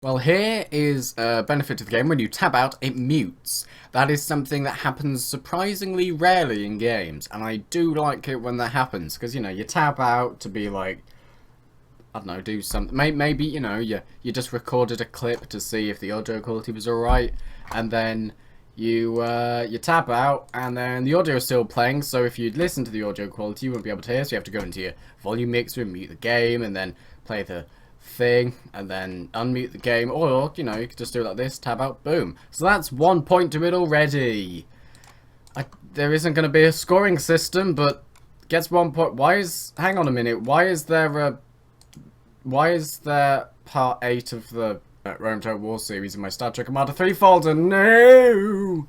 Well, here is a benefit of the game. When you tab out, it mutes. That is something that happens surprisingly rarely in games, and I do like it when that happens, because, you know, you tab out to be like, I don't know, do something. Maybe, you know, you just recorded a clip to see if the audio quality was alright, and then you tab out, and then the audio is still playing, so if you'd listen to the audio quality, you wouldn't be able to hear, so you have to go into your volume mixer and mute the game, and then play the thing, and then unmute the game, or, you know, you could just do it like this, tab out, boom. So that's 1 point to it already. There isn't going to be a scoring system, but gets 1 point. Hang on a minute, why is there part 8 of the Rome Total War series in my Star Trek Commander 3 folder? No!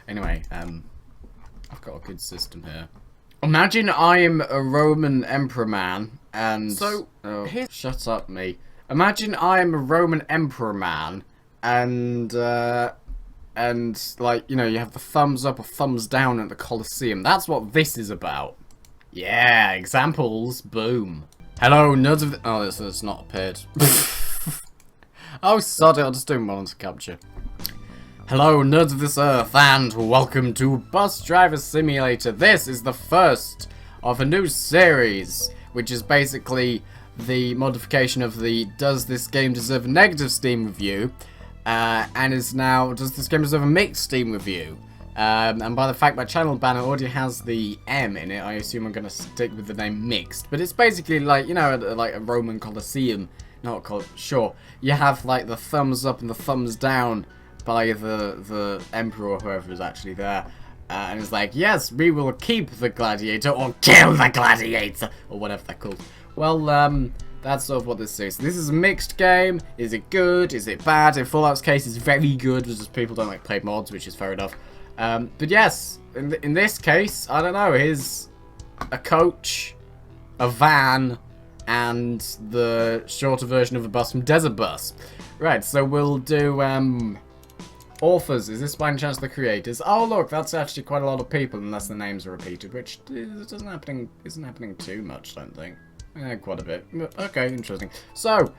Anyway, I've got a good system here. Imagine I'm a Roman Emperor man, and... So, oh, shut up, me. Imagine I'm a Roman Emperor man, and, like, you know, you have the thumbs up or thumbs down at the Colosseum. That's what this is about. Yeah, examples, boom. Hello, nerds of the... Oh, this has not appeared. Oh, sod it, I'll just do monitor capture. Hello, nerds of this earth, and welcome to Bus Driver Simulator. This is the first of a new series, which is basically the modification of the Does This Game Deserve a Negative Steam Review, and is now Does This Game Deserve a Mixed Steam Review. And by the fact my channel banner already has the M in it, I assume I'm going to stick with the name Mixed. But it's basically like, you know, like a Roman Colosseum, not sure. You have like the thumbs up and the thumbs down by the emperor or whoever is actually there, and it's like, yes, we will keep the gladiator or kill the gladiator, or whatever they're called. Well, that's sort of what this is. This is a mixed game. Is it good? Is it bad? In Fallout's case, it's very good, because people don't like play mods, which is fair enough. But yes, in this case, I don't know, here's a coach, a van, and the shorter version of a bus from Desert Bus. Right, so we'll do, authors. Is this by any chance the creators? Oh look, that's actually quite a lot of people, unless the names are repeated, which isn't happening too much, I don't think. Quite a bit. Okay, interesting. So,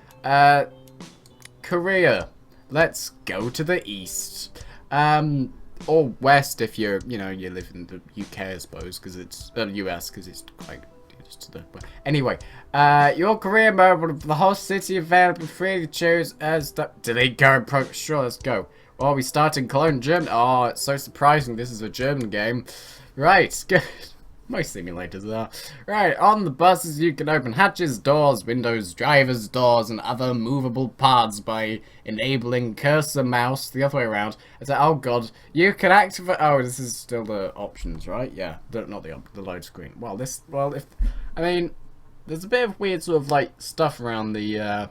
Korea. Let's go to the east. Or west if you live in the UK, I suppose, because it's US, because it's quite just to the. Anyway, your career mode with the whole city available free to choose as delete current progress. Sure, let's go. Oh, we start in Cologne, Germany. Oh, it's so surprising. This is a German game. Right, good. Most simulators are. Right, on the buses you can open hatches, doors, windows, driver's doors, and other movable parts by enabling cursor mouse the other way around. It's like, oh god, you can activate. Oh, this is still the options, right? Yeah, not the load screen. Well, I mean, there's a bit of weird sort of like stuff around the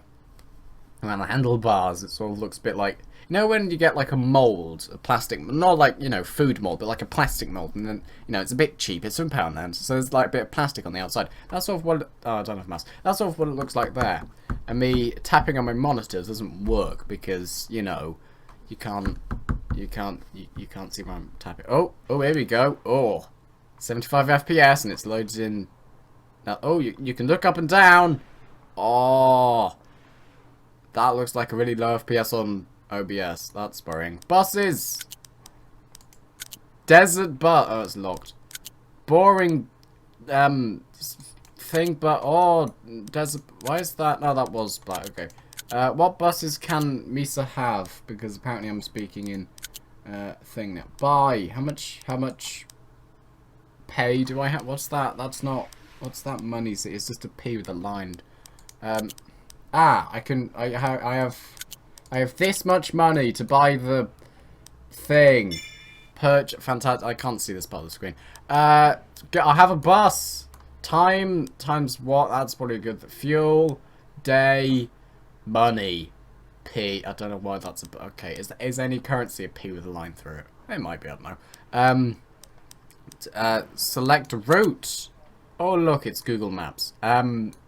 handlebars. It sort of looks a bit like, you know, when you get like a mold, a plastic, not like, you know, food mold, but like a plastic mold, and then, you know, it's a bit cheap, it's £7 then, so there's like a bit of plastic on the outside. That's sort of what I don't have a mouse. That's sort of what it looks like there. And me tapping on my monitors doesn't work because, you know, you can't see where I'm tapping. Oh, here we go. Oh, 75 FPS, and it's loaded in. Now, oh, you can look up and down. Oh, that looks like a really low FPS on OBS. That's boring. Buses! Desert bus. Oh, it's locked. Boring, thing, but, oh, desert. Why is that? No, that was black. Okay. What buses can Misa have? Because apparently I'm speaking in, thing now. Buy. How much pay do I have? What's that? That's not, what's that money? It's just a P with a line. I have this much money to buy the thing. Fantastic. I can't see this part of the screen. I have a bus. Time times what? That's probably good. Fuel, day, money, P. I don't know why that's a. Okay, is any currency a P with a line through it? It might be. I don't know. Select route. Oh look, it's Google Maps.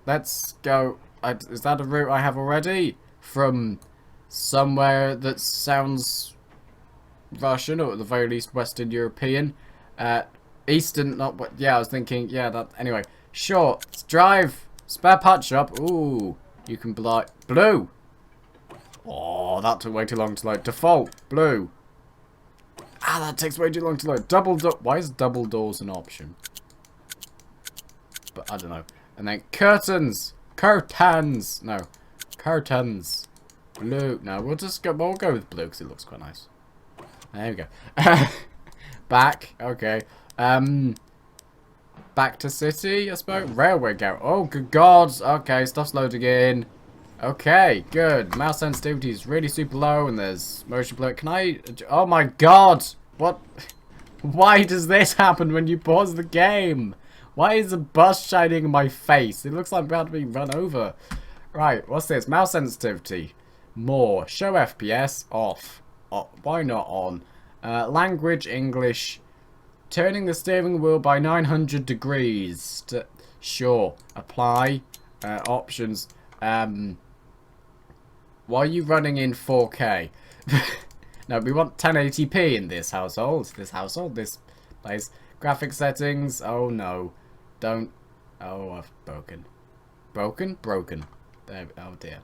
Let's go. Is that a route I have already? From somewhere that sounds Russian, or at the very least Western European. Eastern, not what. Yeah, I was thinking. Yeah, that. Anyway, sure. Let's drive. Spare part shop. Ooh, you can buy blue. Oh, that took way too long to load. Default, blue. Ah, that takes way too long to load. Double door. Why is double doors an option? But I don't know. And then curtains. Curtains. No. Curtains. Blue. No, we'll go with blue because it looks quite nice. There we go. Back. Okay. Back to city, I suppose. Railway garage. Oh, good God. Okay, stuff's loading in. Okay, good. Mouse sensitivity is really super low, and there's motion blur. Can I... Oh my God! What? Why does this happen when you pause the game? Why is a bus shining in my face? It looks like I'm about to be run over. Right, what's this? Mouse sensitivity. More. Show FPS. Off. Why not on? Language, English. Turning the steering wheel by 900 degrees. Sure. Apply. Options. Why are you running in 4K? No, we want 1080p in this household. This place. Graphic settings. Oh no. Don't. Oh, I've broken. Broken. There. Oh dear.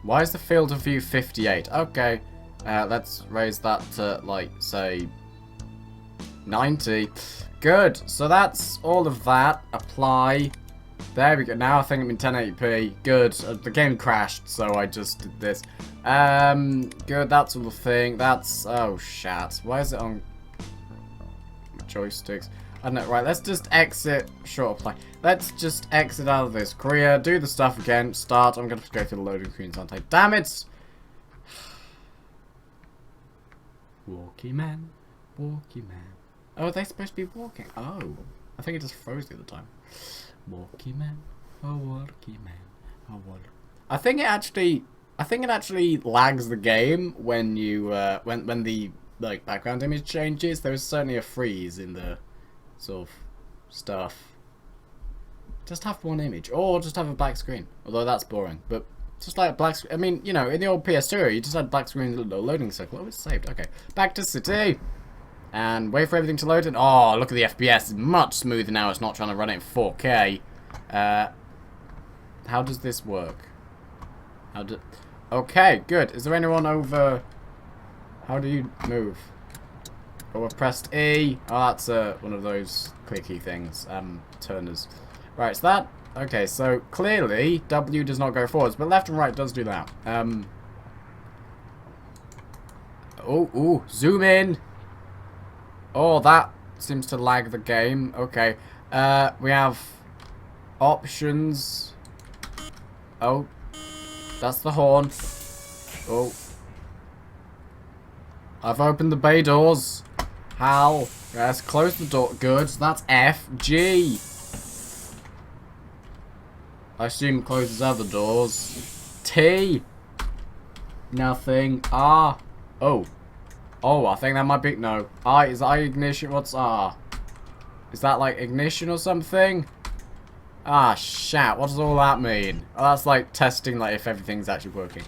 Why is the field of view 58? Okay. Let's raise that to, like, say, 90. Good. So that's all of that. Apply. There we go. Now I think I'm in 1080p. Good. The game crashed, so I just did this. Good. That's all the thing. That's... Oh, shat. Why is it on joysticks? I don't know. Right, let's just exit. Short apply. Let's just exit out of this. Korea. Do the stuff again. Start. I'm going to go through the loading screens, aren't I? Damn it! Walkie man. Walkie man. Oh, are they supposed to be walking? Oh. I think it just froze the other time. Walkie man, oh walkie man, oh walkie. I think it actually lags the game when you when the like background image changes. There is certainly a freeze in the sort of stuff. Just have one image, or just have a black screen. Although that's boring, but just like a black screen. I mean, you know, in the old PS2, you just had black screen loading cycle. Oh, it's saved. Okay, back to city. And wait for everything to load. And oh, look at the FPS. It's much smoother now. It's not trying to run it in 4K. How does this work? Okay, good. Is there anyone over... How do you move? Oh, I've pressed E. Oh, that's one of those clicky things. Turners. Right, so that... Okay, so clearly W does not go forwards, but left and right does do that. Ooh, zoom in. Oh, that seems to lag the game. Okay. We have options. Oh. That's the horn. Oh. I've opened the bay doors. How? Yes, close the door. Good. That's F. G. I assume closes other doors. T. Nothing. R. Oh. Oh, I think that might be... No. I. Is I ignition? What's R? Is that like ignition or something? Ah, shat. What does all that mean? Oh, that's like testing like if everything's actually working.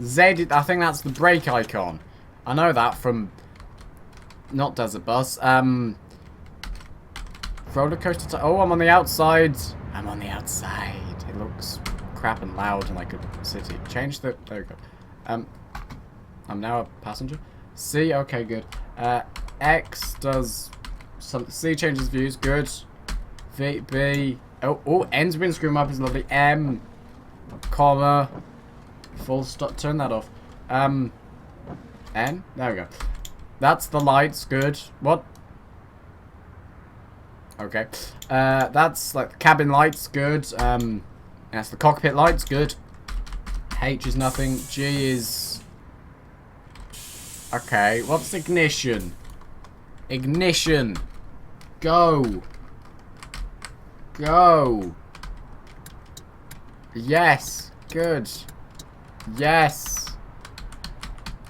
Z. I think that's the brake icon. I know that from... Not Desert Bus. Roller coaster... Oh, I'm on the outside. I'm on the outside. It looks crap and loud and like a city. Change the... There we go. I'm now a passenger. C, okay, good. X does some... C changes views, good. V, B... Oh, N's been screwing up is lovely. M, comma, full stop, turn that off. N, there we go. That's the lights, good. What? Okay. That's like the cabin lights, good. That's the cockpit lights, good. H is nothing. G is... Okay, what's ignition? Ignition. Go. Go. Yes. Good. Yes.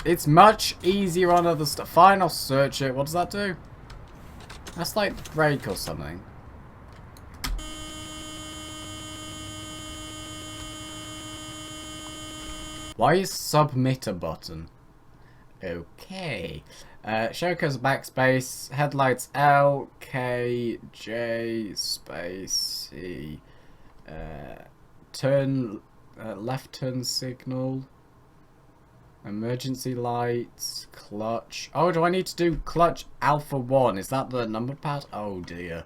It's much easier on other stuff. Fine, I'll search it. What does that do? That's like brake or something. Why is submit a button? Okay. Showcase backspace. Headlights L, K, J, space, C. Turn, left turn signal. Emergency lights, clutch. Oh, do I need to do clutch alpha 1? Is that the number pad? Oh dear.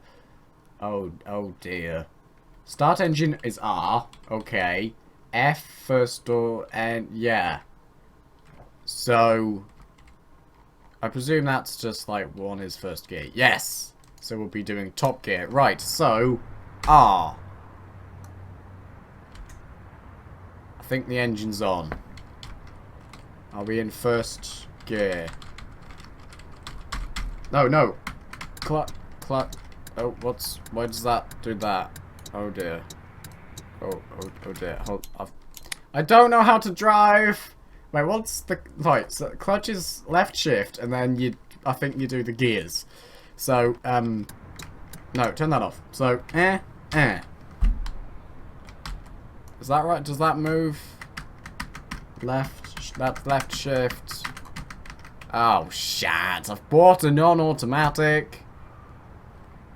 Oh dear. Start engine is R. Okay. F first door and yeah. So I presume that's just like 1 is first gear. Yes. So we'll be doing top gear. Right, so R. I think the engine's on. Are we in first gear? No. Clutch. Oh, why does that do that? Oh dear. Oh dear. I don't know how to drive. Wait, what's the... Right, so clutch is left shift, and then I think you do the gears. So, no, turn that off. So, Is that right? Does that move? Left, that's left shift. Oh, shit. I've bought a non-automatic.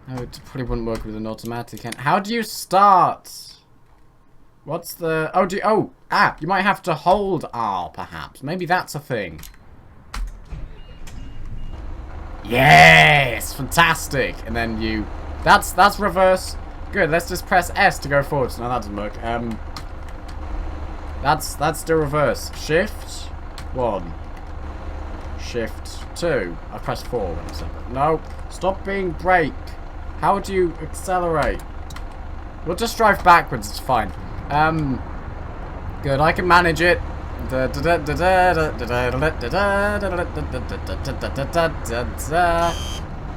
No, it probably wouldn't work with an automatic. How do you start? What's the... you might have to hold R, perhaps. Maybe that's a thing. Yes! Fantastic! And then you... That's reverse. Good, let's just press S to go forward. No, that doesn't work. That's still reverse. Shift 1. Shift 2. I pressed 4 when I said that. No. Stop being brake. How do you accelerate? We'll just drive backwards, it's fine. Good, I can manage it.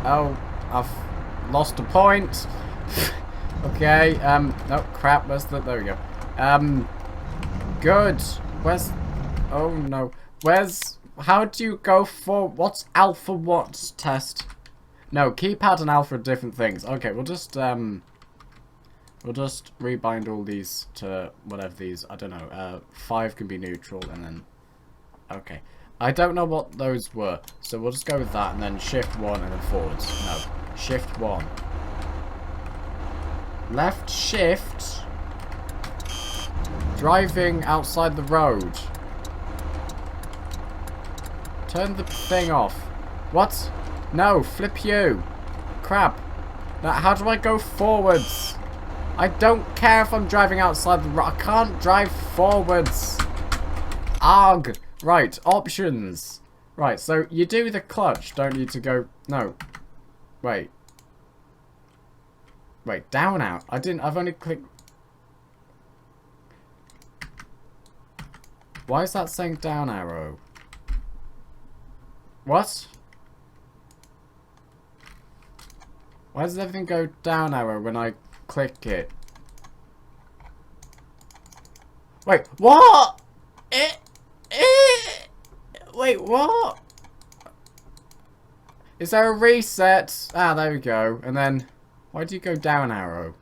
Oh, I've lost a point. Okay, no, crap, where's the... There we go. Good. Where's... Oh, no. Where's... How do you go for... What's alpha what test? No, keypad and alpha are different things. Okay, we'll just rebind all these to whatever these... I don't know. 5 can be neutral, and then... Okay. I don't know what those were, so we'll just go with that, and then shift 1, and then forwards. No. Shift 1. Left shift... Driving outside the road. Turn the thing off. What? No, flip you. Crap. Now, how do I go forwards? I don't care if I'm driving outside the road. I can't drive forwards. Arg. Right, options. Right, so you do the clutch, don't need to go... No. Wait. Wait, down out. I've only clicked... Why is that saying down arrow? What? Why does everything go down arrow when I click it? Wait, what? Wait, what? Is there a reset? Ah, there we go. And then, why do you go down arrow?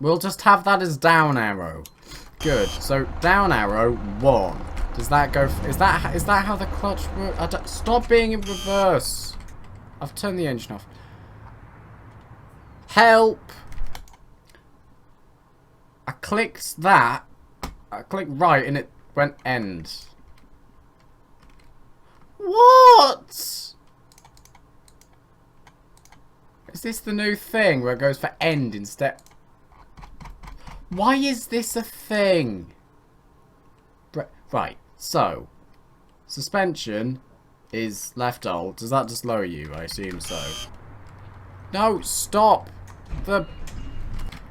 We'll just have that as down arrow. Good. So down arrow 1. Does that go? Is that how the clutch works? Stop being in reverse. I've turned the engine off. Help! I clicked that. I clicked right and it went end. What? Is this the new thing where it goes for end instead? Why is this a thing? Right, so suspension is left alt. Does that just lower you? I assume so. No, stop.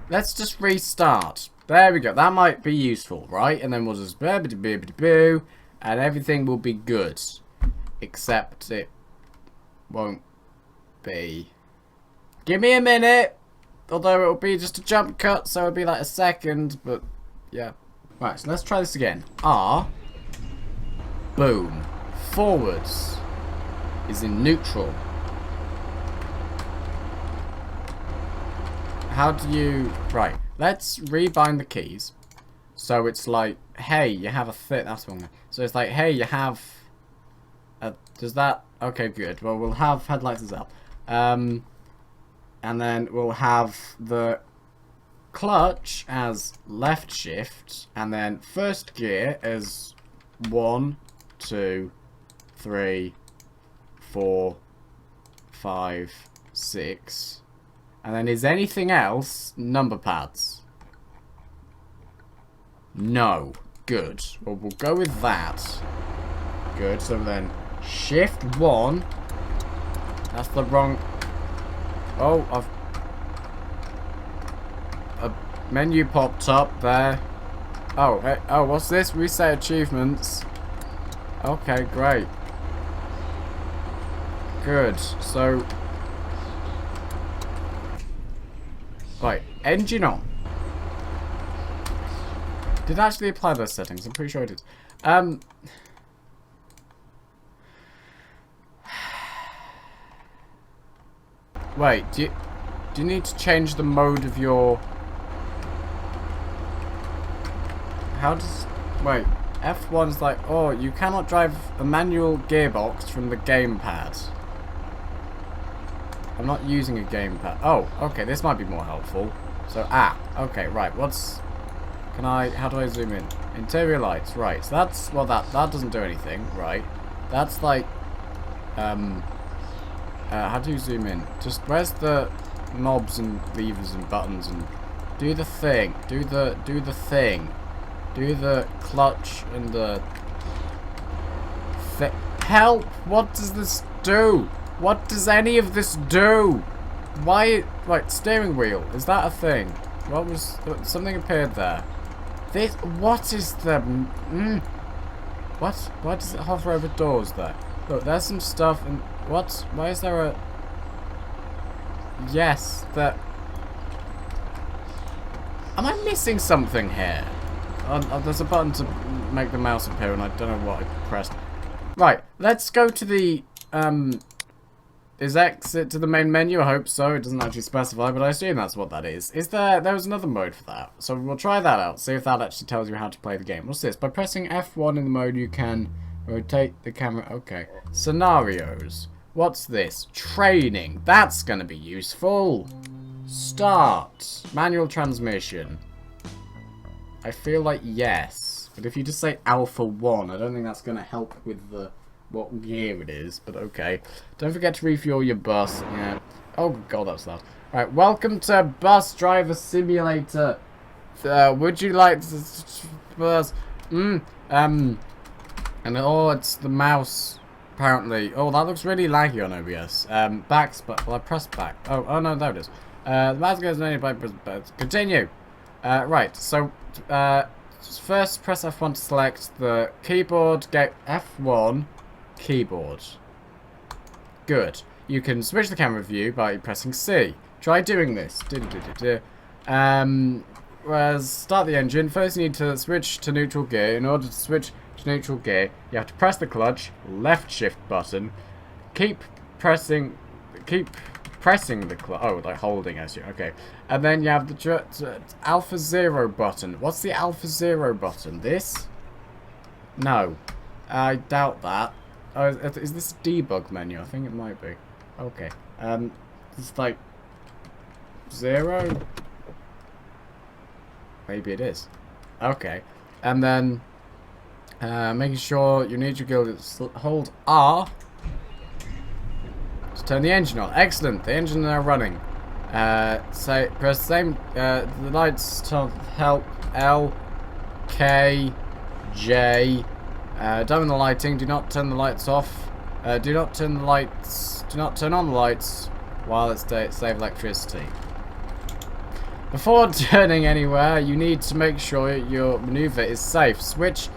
Let's just restart. There we go. That might be useful, right? And then we'll just boo, and everything will be good, except it won't be. Give me a minute. Although it'll be just a jump cut, so it'll be like a second, but yeah. Right, so let's try this again. R. Boom. Forwards is in neutral. How do you... Right, let's rebind the keys. So it's like, hey, you have a fit. That's wrong. So it's like, hey, you have... does that... Okay, good. Well, we'll have headlights as well. And then we'll have the clutch as left shift, and then first gear as 1, 2, 3, 4, 5, 6. And then is anything else number pads? No. Good. Well, we'll go with that. Good. So then shift 1. That's the wrong... Oh, a menu popped up there. Oh, hey, oh, what's this? Reset achievements. Okay, great. Good. So... Right, engine on. Did it actually apply those settings? I'm pretty sure it did. Wait, do you need to change the mode of your... How does... Wait, F1's like, oh, you cannot drive a manual gearbox from the gamepad. I'm not using a gamepad. Oh, okay, this might be more helpful. So, okay, right, what's... Can I... How do I zoom in? Interior lights, right. So that's... Well, that doesn't do anything, right. That's like... how do you zoom in? Just, where's the knobs and levers and buttons and... Do the thing. Do the thing. Do the clutch and the... Help! What does this do? What does any of this do? Why... Right, steering wheel. Is that a thing? What was... Something appeared there. This... What is the... What? Why does it hover over doors there? Look, there's some stuff and... What? Why is there a... Yes, that... Am I missing something here? There's a button to make the mouse appear and I don't know what I pressed. Right, let's go to the... Is exit to the main menu? I hope so. It doesn't actually specify, but I assume that's what that is. There was another mode for that. So we'll try that out, see if that actually tells you how to play the game. What's this? By pressing F1 in the mode, you can rotate the camera. Okay. Scenarios. What's this? Training. That's going to be useful. Start. Manual transmission. I feel like yes. But if you just say Alpha 1, I don't think that's going to help with the... what gear it is, but okay. Don't forget to refuel your bus. Yeah. Oh god, that's loud. Alright, welcome to Bus Driver Simulator. Would you like to bus? And oh, it's the mouse, apparently. Oh, that looks really laggy on OBS. Well, I pressed back. Oh no, there it is. The mouse goes many by continue. Right, so, first press F1 to select the keyboard, get F1. Keyboard. Good. You can switch the camera view by pressing C. Try doing this. Whereas start the engine, first you need to switch to neutral gear. In order to switch to neutral gear, you have to press the clutch, left shift button, keep pressing the clutch. Oh, like holding as you. Okay. And then you have the Alpha 0 button. What's the Alpha 0 button? This? No. I doubt that. Oh, is this a debug menu? I think it might be. Okay. It's like 0. Maybe it is. Okay. And then making sure you need your guild hold R to turn the engine on. Excellent. The engine is now running. Press the same. The lights to help L, K, J. Done with the lighting. Do not turn the lights off. Do not turn on the lights while it's save electricity. Before turning anywhere, you need to make sure your maneuver is safe. Switch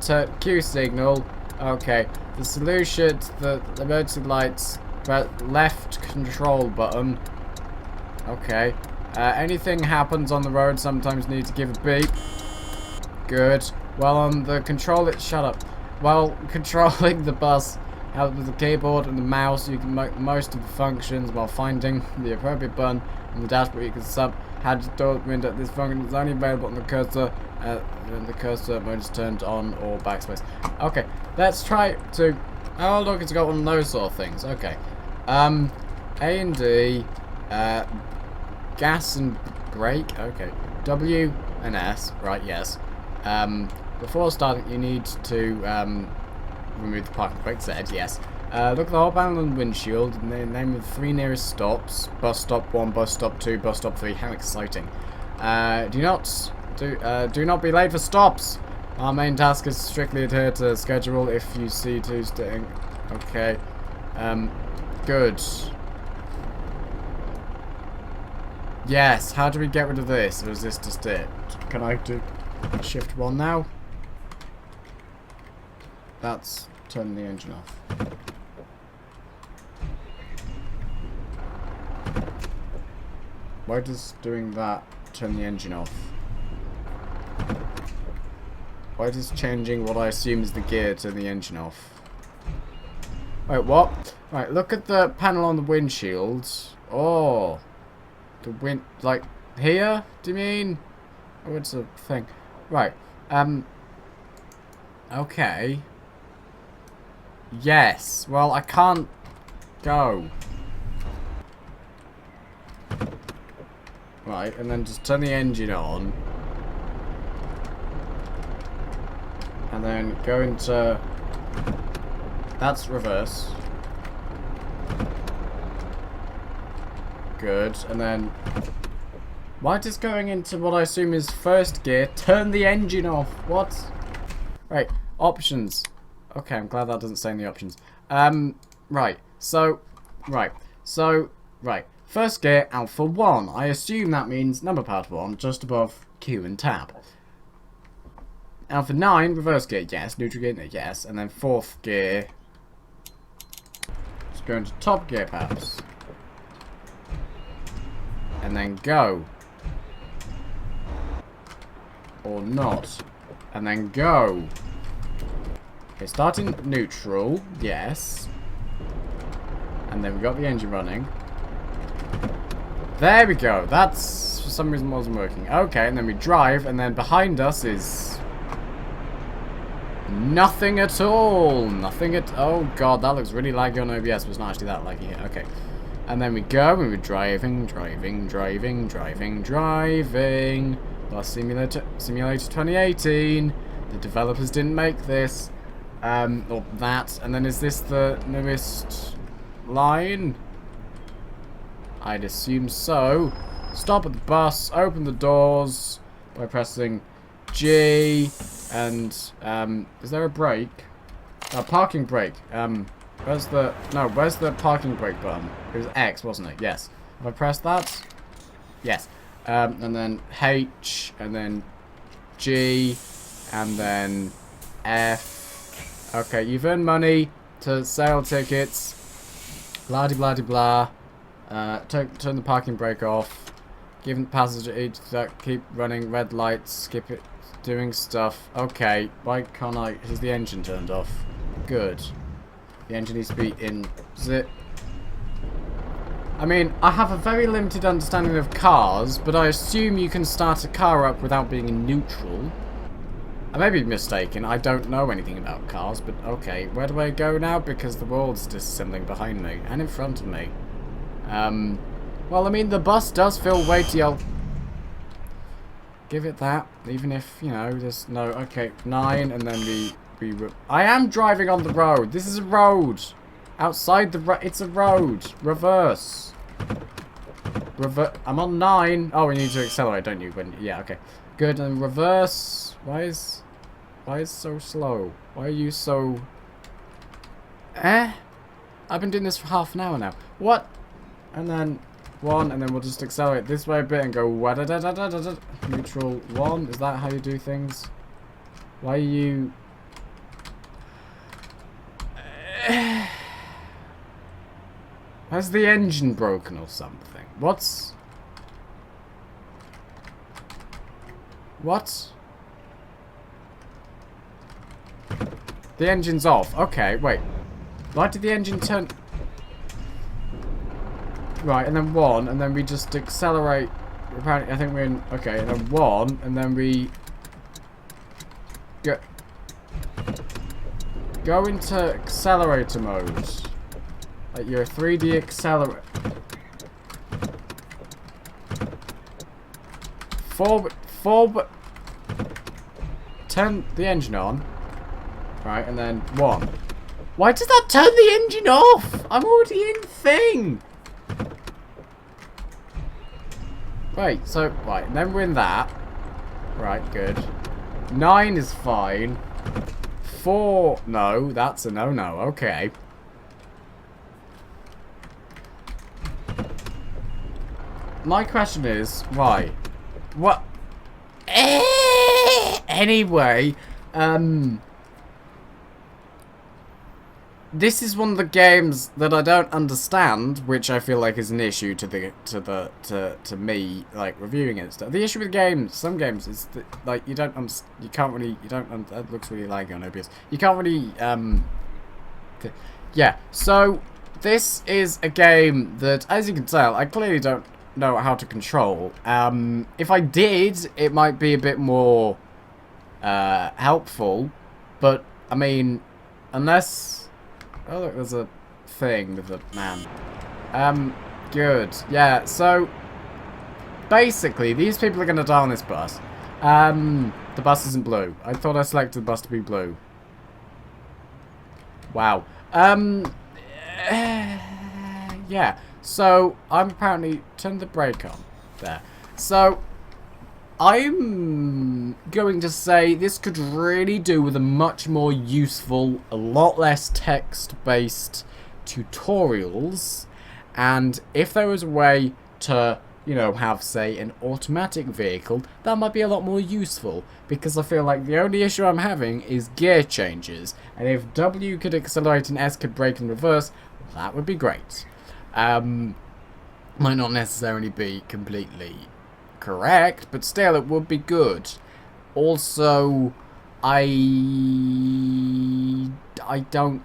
the Q signal. Okay. The solution to the emergency lights. Left control button. Okay. Anything happens on the road, sometimes need to give a beep. Good. While on the shut up. While controlling the bus with the keyboard and the mouse, you can make most of the functions while finding the appropriate button on the dashboard. You can how to door window. This function is only available on the cursor when the cursor mode is turned on or backspace. Okay, let's try to. Oh look, it's got one of those sort of things. Okay, A and D, gas and brake. Okay, W and S. Right, yes. Before starting, you need to remove the parking brake set, yes. Look at the whole panel on the windshield and the name of the 3 nearest stops. Bus stop 1, bus stop 2, bus stop 3. How exciting. Do not be late for stops. Our main task is strictly adhere to schedule. If you see 2 staying... Okay. Good. Yes, how do we get rid of this? Or is this just it? Can I do shift 1 now? That's turning the engine off. Why does doing that turn the engine off? Why does changing what I assume is the gear turn the engine off? Wait, what? Right, look at the panel on the windshield. Oh. The wind, like, here? Do you mean? Oh, it's a thing. Right, okay. Yes, well, I can't go. Right, and then just turn the engine on. And then go into... That's reverse. Good, and then... Why does going into what I assume is first gear turn the engine off? What? Right, options. Okay, I'm glad that doesn't say in the options. Right. First gear, alpha 1. I assume that means number pad 1, just above Q and tab. Alpha 9, reverse gear, yes. Neutral gear, no, yes. And then 4th gear. Let's go into top gear, perhaps. And then go. Or not. And then go. Okay, starting neutral, yes. And then we got the engine running. There we go. That's, for some reason, wasn't working. Okay, and then we drive, and then behind us is... nothing at all. Nothing at... Oh, God, that looks really laggy on OBS, but it's not actually that laggy here. Okay. And then we go, and we're driving. Bus Simulator 2018. The developers didn't make this. Or that. And then is this the newest line? I'd assume so. Stop at the bus, open the doors by pressing G, and, is there a brake? A parking brake. Where's the parking brake button? It was X, wasn't it? Yes. Have I pressed that? Yes. And then H, and then G, and then F. Okay, you've earned money to sell tickets. Blah de blah de blah. Turn the parking brake off. Give the passenger each that keep running red lights. Skip it. Doing stuff. Okay. Why can't I? Is the engine turned off? Good. The engine needs to be in zip. I mean, I have a very limited understanding of cars, but I assume you can start a car up without being in neutral. I may be mistaken. I don't know anything about cars, but okay. Where do I go now? Because the world's disassembling behind me and in front of me. Well, I mean, the bus does feel weighty. I'll give it that, even if, you know, there's no... Okay, 9, and then I am driving on the road. This is a road. Outside the it's a road. Reverse. I'm on 9. Oh, we need to accelerate, don't you? Yeah, okay. Good, and reverse. Why is so slow? Why are you so... I've been doing this for half an hour now. What? And then 1, and then we'll just accelerate this way a bit and go wada-da-da-da-da-da. Neutral 1. Is that how you do things? Why are you... Has the engine broken or something? What? The engine's off. Okay, wait. Why did the engine turn... Right, and then 1, and then we just accelerate. Apparently, I think we're in... Okay, and then 1, and then we... Go into accelerator mode. Like, you're a 3D accelerator. Forward. turn the engine on. Right, and then 1. Why does that turn the engine off? I'm already in thing. Right, so, right, and then we're in that. Right, good. 9 is fine. 4, no, that's a no-no, okay. My question is, why? What? Anyway, this is one of the games that I don't understand, which I feel like is an issue to me, like reviewing it and stuff. The issue with games, some games, is that like you can't really, that looks really laggy on OBS. You can't really, yeah. So this is a game that, as you can tell, I clearly don't know how to control. If I did, it might be a bit more helpful, but I mean, unless. Oh look, there's a thing with a man. Good. Yeah, so basically these people are gonna die on this bus. The bus isn't blue. I thought I selected the bus to be blue. Wow. Yeah. So I'm apparently turned the brake on there. So I'm going to say this could really do with a much more useful, a lot less text-based tutorials. And if there was a way to, you know, have, say, an automatic vehicle, that might be a lot more useful. Because I feel like the only issue I'm having is gear changes. And if W could accelerate and S could brake and reverse, that would be great. Might not necessarily be completely correct, but still it would be good. Also, I don't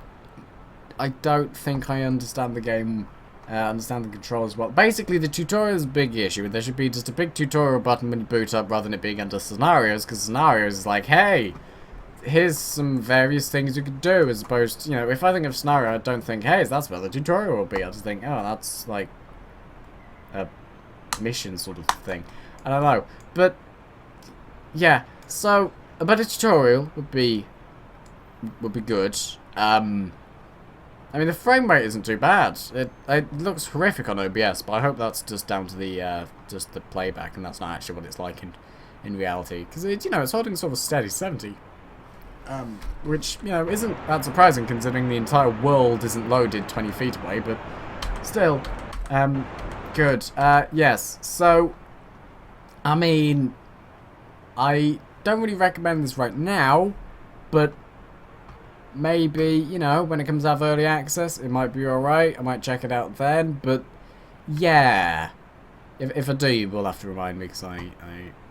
think I understand the game, understand the controls well. Basically, the tutorial is a big issue. There should be just a big tutorial button when you boot up rather than it being under scenarios, because scenarios is like, hey, here's some various things you could do, as opposed to, you know, if I think of scenario, I don't think, hey, that's where the tutorial will be. I just think, oh, that's like a mission sort of thing. I don't know, but yeah. So a better tutorial would be good. I mean, the frame rate isn't too bad. It looks horrific on OBS, but I hope that's just down to the just the playback, and that's not actually what it's like in reality. Because you know, it's holding sort of a steady 70, which, you know, isn't that surprising considering the entire world isn't loaded 20 feet away. But still, good. Yes. So, I mean, I don't really recommend this right now, but maybe, you know, when it comes out of early access, it might be alright. I might check it out then, but yeah. If I do, you will have to remind me, because I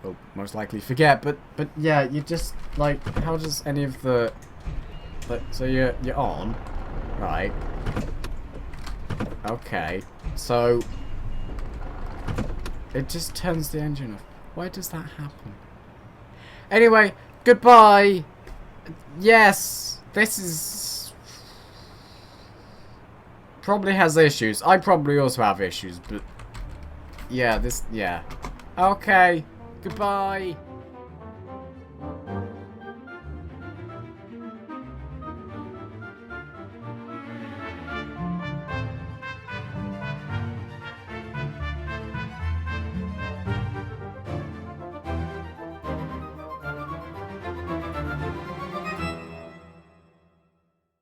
will most likely forget. But yeah, you just, like, how does any of the, like, so you're on, right? Okay, so it just turns the engine off. Why does that happen? Anyway, goodbye. Yes, this is probably has issues. I probably also have issues, but yeah, yeah. Okay, goodbye.